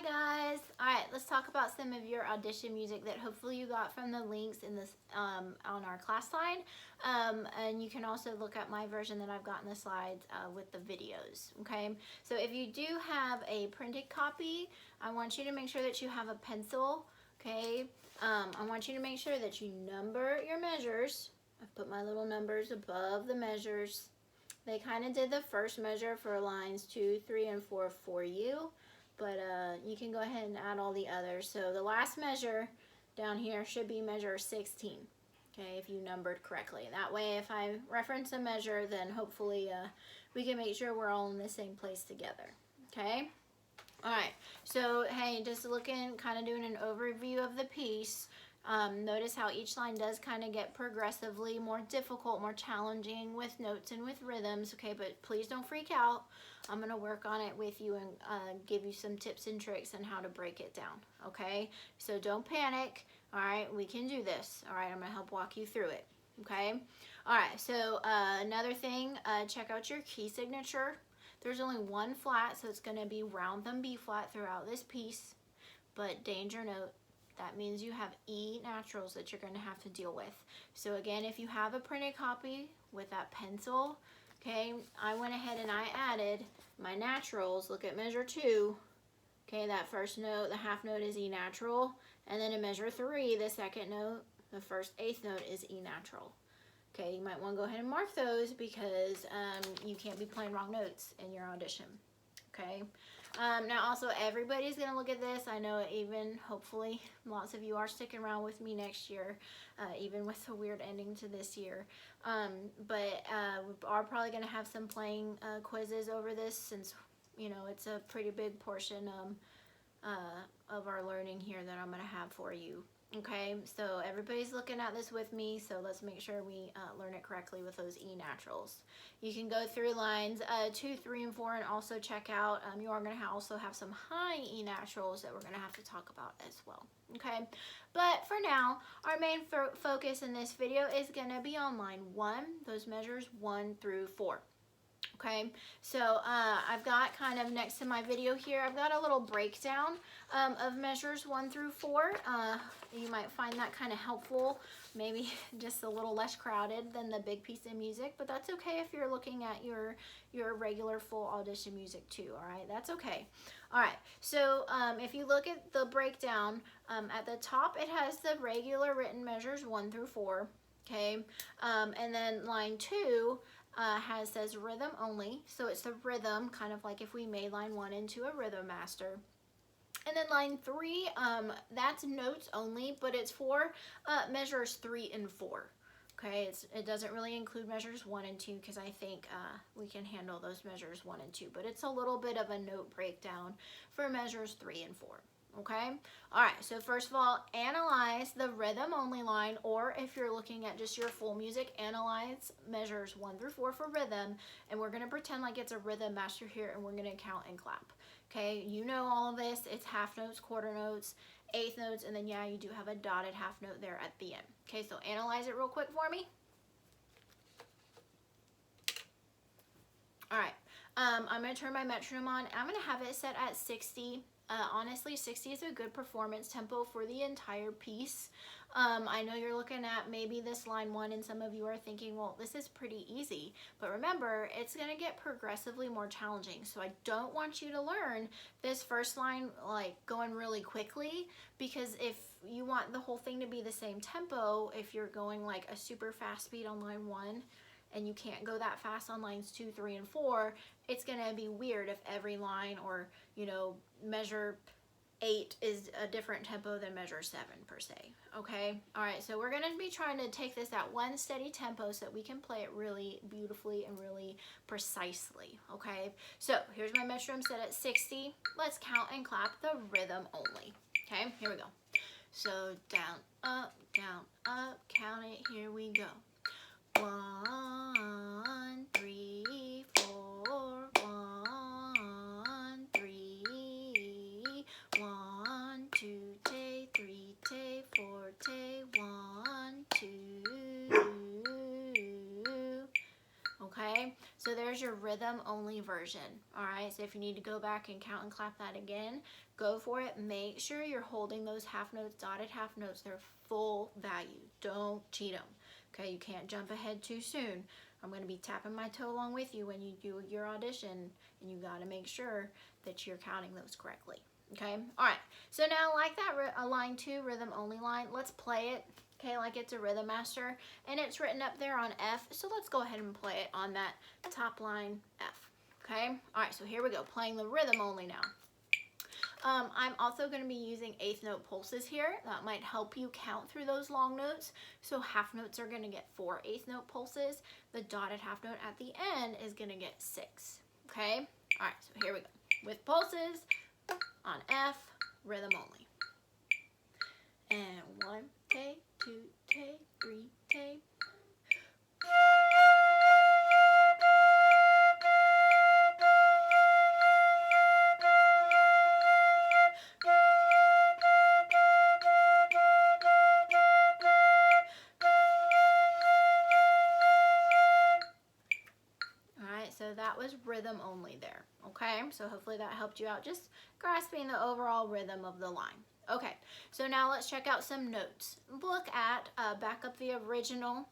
guys. All right, let's talk about some of your audition music that hopefully you got from the links in this on our class line. And you can also look at my version that I've got in the slides with the videos. Okay, so if you do have a printed copy, I want you to make sure that you have a pencil. Okay, I want you to make sure that you number your measures. I've put my little numbers above the measures. They kind of did the first measure for lines 2, 3, and 4 for you, but you can go ahead and add all the others. So the last measure down here should be measure 16, okay, if you numbered correctly. That way, if I reference a measure, then hopefully we can make sure we're all in the same place together, okay? All right, so hey, just looking, kind of doing an overview of the piece. Notice how each line does kind of get progressively more difficult, more challenging with notes and with rhythms, okay? But please don't freak out. I'm going to work on it with you and give you some tips and tricks on how to break it down, okay? So don't panic, all right? We can do this, all right? I'm going to help walk you through it, okay? All right, so another thing, check out your key signature. There's only one flat, so it's going to be round thumb B flat throughout this piece, but danger note, that means you have E naturals that you're going to have to deal with. So again, if you have a printed copy with that pencil, okay, I went ahead and I added my naturals. Look at measure 2. Okay, that first note, the half note is E natural. And then in measure 3, the second note, the first eighth note is E natural. Okay, you might want to go ahead and mark those because you can't be playing wrong notes in your audition. Okay. Now also everybody's going to look at this. I know even hopefully lots of you are sticking around with me next year, even with the weird ending to this year. But we are probably going to have some playing quizzes over this since, you know, it's a pretty big portion of our learning here that I'm going to have for you. Okay, so everybody's looking at this with me, so let's make sure we learn it correctly with those E naturals. You can go through lines 2, 3, and 4 and also check out, you are going to also have some high E naturals that we're going to have to talk about as well. Okay, but for now, our main focus in this video is going to be on line 1, those measures 1 through 4. Okay, so I've got kind of next to my video here, I've got a little breakdown of measures 1 through 4. You might find that kind of helpful, maybe just a little less crowded than the big piece of music, but that's okay if you're looking at your regular full audition music too, all right? That's okay. All right, so if you look at the breakdown, at the top it has the regular written measures 1 through 4, okay? And then line 2 says rhythm only, so it's the rhythm, kind of like if we made line 1 into a rhythm master. And then line 3, that's notes only, but it's for measures 3 and 4. Okay, it doesn't really include measures 1 and 2 because I think we can handle those measures 1 and 2, but it's a little bit of a note breakdown for measures 3 and 4. Okay, all right, so first of all, analyze the rhythm only line, or if you're looking at just your full music, analyze measures 1 through 4 for rhythm, and we're going to pretend like it's a rhythm master here, and we're going to count and clap. Okay, you know all of this, it's half notes, quarter notes, eighth notes, and then yeah, you do have a dotted half note there at the end. Okay, so analyze it real quick for me. All right, I'm going to turn my metronome on. I'm going to have it set at 60. Honestly, 60 is a good performance tempo for the entire piece. I know you're looking at maybe this line 1 and some of you are thinking, well, this is pretty easy. But remember, it's going to get progressively more challenging. So I don't want you to learn this first line like going really quickly, because if you want the whole thing to be the same tempo, if you're going like a super fast speed on line 1, and you can't go that fast on lines 2, 3, and 4, it's going to be weird if every line, or, you know, measure 8 is a different tempo than measure 7 per se. Okay, all right, so we're going to be trying to take this at one steady tempo so that we can play it really beautifully and really precisely. Okay, so here's my metronome set at 60. Let's count and clap the rhythm only. Okay, here we go. So down, up, count it, here we go. 1, 3, 4, 1, 3, 1, 2, tay, 3, tay, 4, tay, 1, 2. Okay, so there's there's your rhythm only version. All right, so if you need to go back and count and clap that again, go for it. Make sure you're holding those half notes, dotted half notes. They're full value. Don't cheat them. Okay, you can't jump ahead too soon. I'm going to be tapping my toe along with you when you do your audition, and you got to make sure that you're counting those correctly. Okay, all right, so now like that line 2 rhythm only line, let's play it, okay, like it's a rhythm master, and it's written up there on F, so let's go ahead and play it on that top line F. Okay, all right, so here we go, playing the rhythm only now. I'm also going to be using 8th note pulses here. That might help you count through those long notes. So half notes are going to get 4 8th note pulses. The dotted half note at the end is going to get 6. Okay? All right, so here we go. With pulses on F, rhythm only. And 1, take, 2, take, 3, take. So that was rhythm only there, okay? So hopefully that helped you out, just grasping the overall rhythm of the line. Okay, so now let's check out some notes. Look at, back up the original,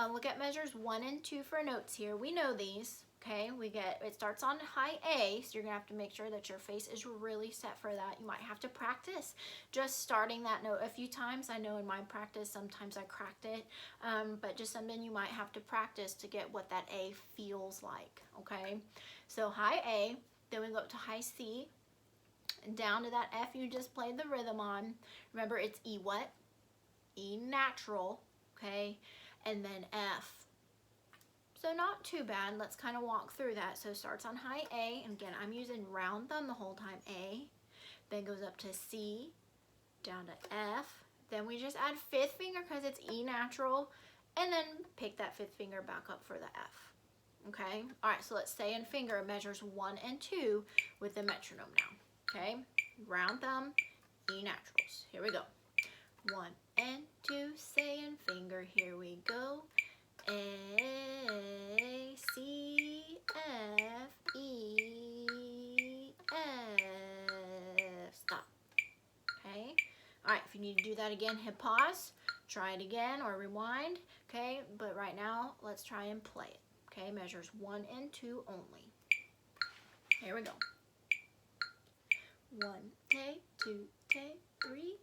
look at measures 1 and 2 for notes here. We know these, okay? It starts on high A, so you're gonna have to make sure that your face is really set for that. You might have to practice just starting that note a few times. I know in my practice, sometimes I cracked it, but just something you might have to practice to get what that A feels like, okay? So high A, then we go up to high C, and down to that F you just played the rhythm on. Remember, it's E what? E natural, okay? And then F. So not too bad. Let's kind of walk through that. So it starts on high A, and again, I'm using round thumb the whole time, A. Then goes up to C, down to F. Then we just add 5th finger because it's E natural, and then pick that 5th finger back up for the F. Okay? All right, so let's say in finger measures 1 and 2 with the metronome now. Okay? Round thumb, E naturals. Here we go. 1 and 2, say in finger, here we go. A, C, F, E, F. Stop. Okay? All right, if you need to do that again, hit pause, try it again, or rewind. Okay? But right now, let's try and play it. Okay? Measures 1 and 2 only. Here we go. 1, take, 2, take, 3.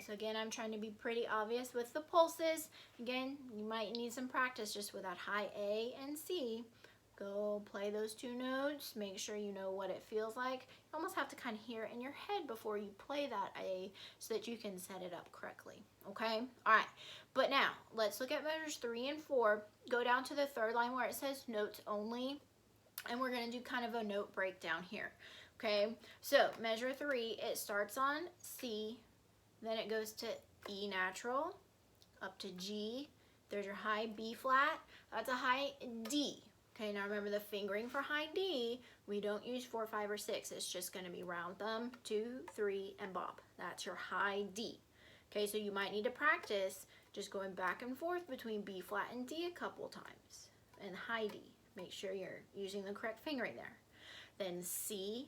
So again, I'm trying to be pretty obvious with the pulses. Again, you might need some practice just with that high A and C. Go play those 2 notes. Make sure you know what it feels like. You almost have to kind of hear it in your head before you play that A so that you can set it up correctly. Okay? All right. But now, let's look at measures 3 and 4. Go down to the 3rd line where it says notes only. And we're going to do kind of a note breakdown here. Okay? So, measure 3, it starts on C. Then it goes to E natural, up to G. There's your high B flat. That's a high D. Okay, now remember the fingering for high D, we don't use 4, 5, or 6. It's just going to be round thumb, 2, 3, and bob. That's your high D. Okay, so you might need to practice just going back and forth between B flat and D a couple times. And high D. Make sure you're using the correct fingering there. Then C,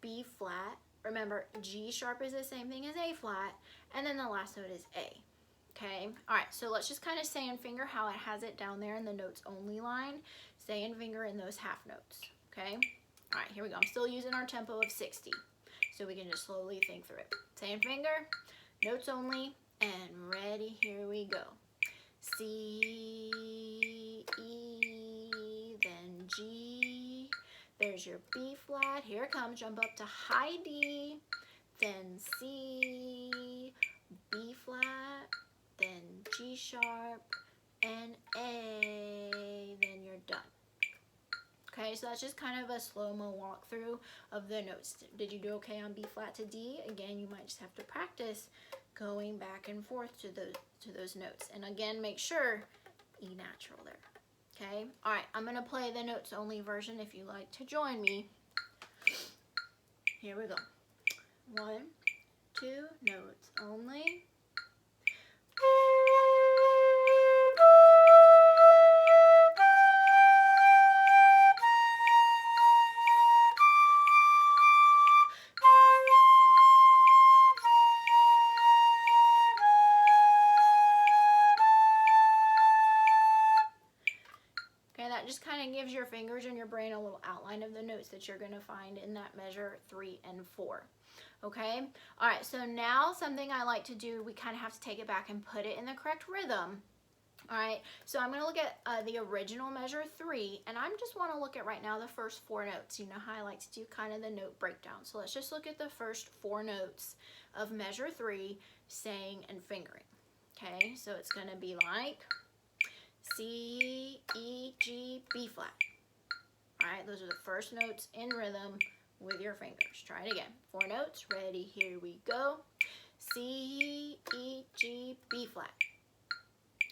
B flat. Remember, G sharp is the same thing as A flat, and then the last note is A. Okay, all right, so let's just kind of say in finger how it has it down there in the notes only line. Say in finger in those half notes, okay? All right, here we go. I'm still using our tempo of 60, so we can just slowly think through it. Say in finger, notes only, and ready, here we go. C, E, then G. There's your B flat. Here it comes. Jump up to high D, then C, B flat, then G sharp, and A. Then you're done. Okay, so that's just kind of a slow-mo walkthrough of the notes. Did you do okay on B flat to D? Again, you might just have to practice going back and forth to those notes. And again, make sure E natural there. Okay, all right, I'm gonna play the notes only version if you'd like to join me. Here we go. 1, 2 notes only. Okay, that just kind of gives your fingers and your brain a little outline of the notes that you're going to find in that measure 3 and 4. Okay, all right, so now something I like to do, we kind of have to take it back and put it in the correct rhythm. All right, so I'm going to look at the original measure 3, and I just want to look at right now the first 4 notes. You know how I like to do kind of the note breakdown. So let's just look at the first 4 notes of measure 3, saying and fingering. Okay, so it's going to be like C, E, G, B flat. All right, those are the first notes in rhythm with your fingers. Try it again. 4 notes, ready, here we go. C, E, G, B flat.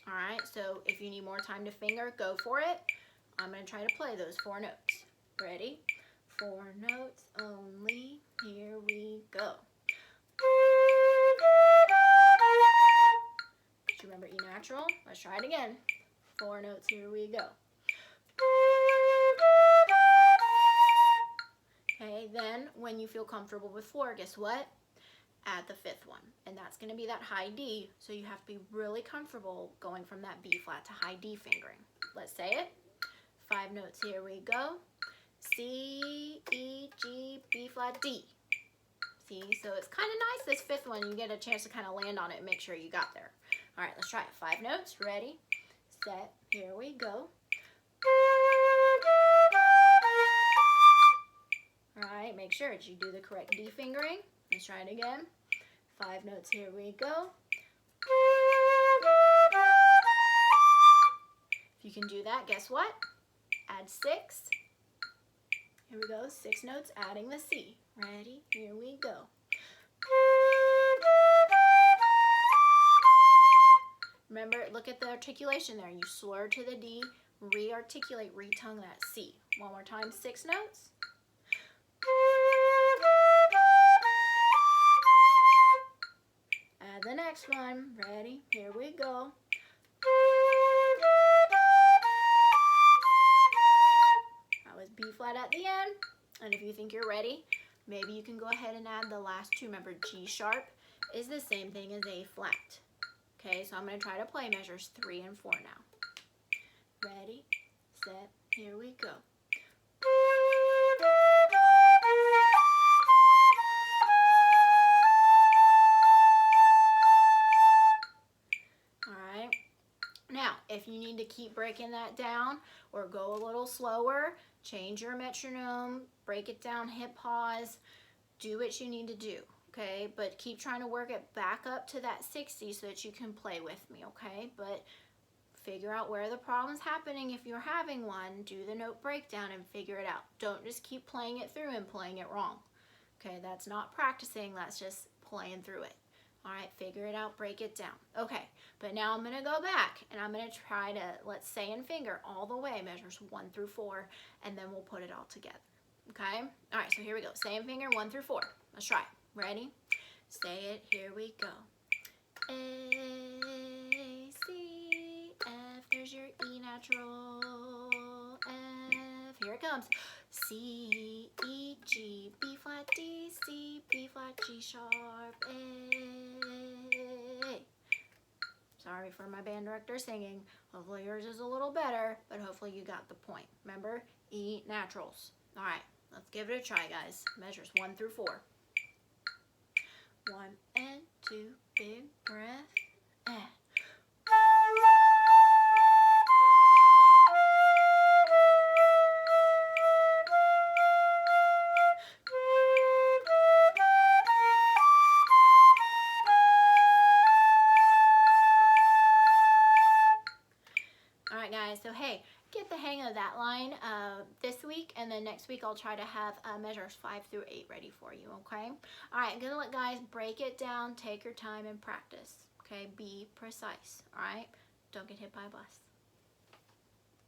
All right, so if you need more time to finger, go for it. I'm going to try to play those 4 notes. Ready? 4 notes only, here we go. Did you remember E natural? Let's try it again. 4 notes, here we go. Okay, then when you feel comfortable with 4, guess what? Add the 5th one, and that's going to be that high D, so you have to be really comfortable going from that B flat to high D fingering. Let's say it. 5 notes, here we go. C, E, G, B flat, D. See, so it's kind of nice, this 5th one, you get a chance to kind of land on it and make sure you got there. All right, let's try it. 5 notes, ready, set, here we go. All right, make sure that you do the correct D fingering. Let's try it again. 5 notes, here we go. If you can do that, guess what? Add 6. Here we go, 6 notes, adding the C. Ready? Here we go. Remember, look at the articulation there. You slur to the D, re-articulate, re-tongue that C. One more time, 6 notes. Add the next one. Ready? Here we go. That was B flat at the end. And if you think you're ready, maybe you can go ahead and add the last 2. Remember, G sharp is the same thing as A flat. Okay, so I'm going to try to play measures 3 and 4 now. Ready, set, here we go. Alright, now if you need to keep breaking that down or go a little slower, change your metronome, break it down, hit pause, do what you need to do. Okay, but keep trying to work it back up to that 60 so that you can play with me, okay? But figure out where the problem's happening if you're having one, do the note breakdown and figure it out. Don't just keep playing it through and playing it wrong. Okay, that's not practicing, that's just playing through it. All right, figure it out, break it down. Okay, but now I'm gonna go back and I'm gonna try to, let's say and finger all the way, measures 1 through 4, and then we'll put it all together, okay? All right, so here we go, say and finger 1 through 4. Let's try it. Ready? Say it, here we go. A, C, F, there's your E natural, F, here it comes. C, E, G, B flat, D, C, B flat, G sharp, A. Sorry for my band director singing. Hopefully yours is a little better, but hopefully you got the point. Remember, E naturals. All right, let's give it a try, guys. Measures 1 through 4. 1 and 2, big breath, and. All right, guys, so hey, get the hang of that line this week, and then next week I'll try to have measures 5 through 8 ready for you, okay? All right, I'm gonna let guys break it down, take your time and practice, okay? Be precise, all right? Don't get hit by a bus.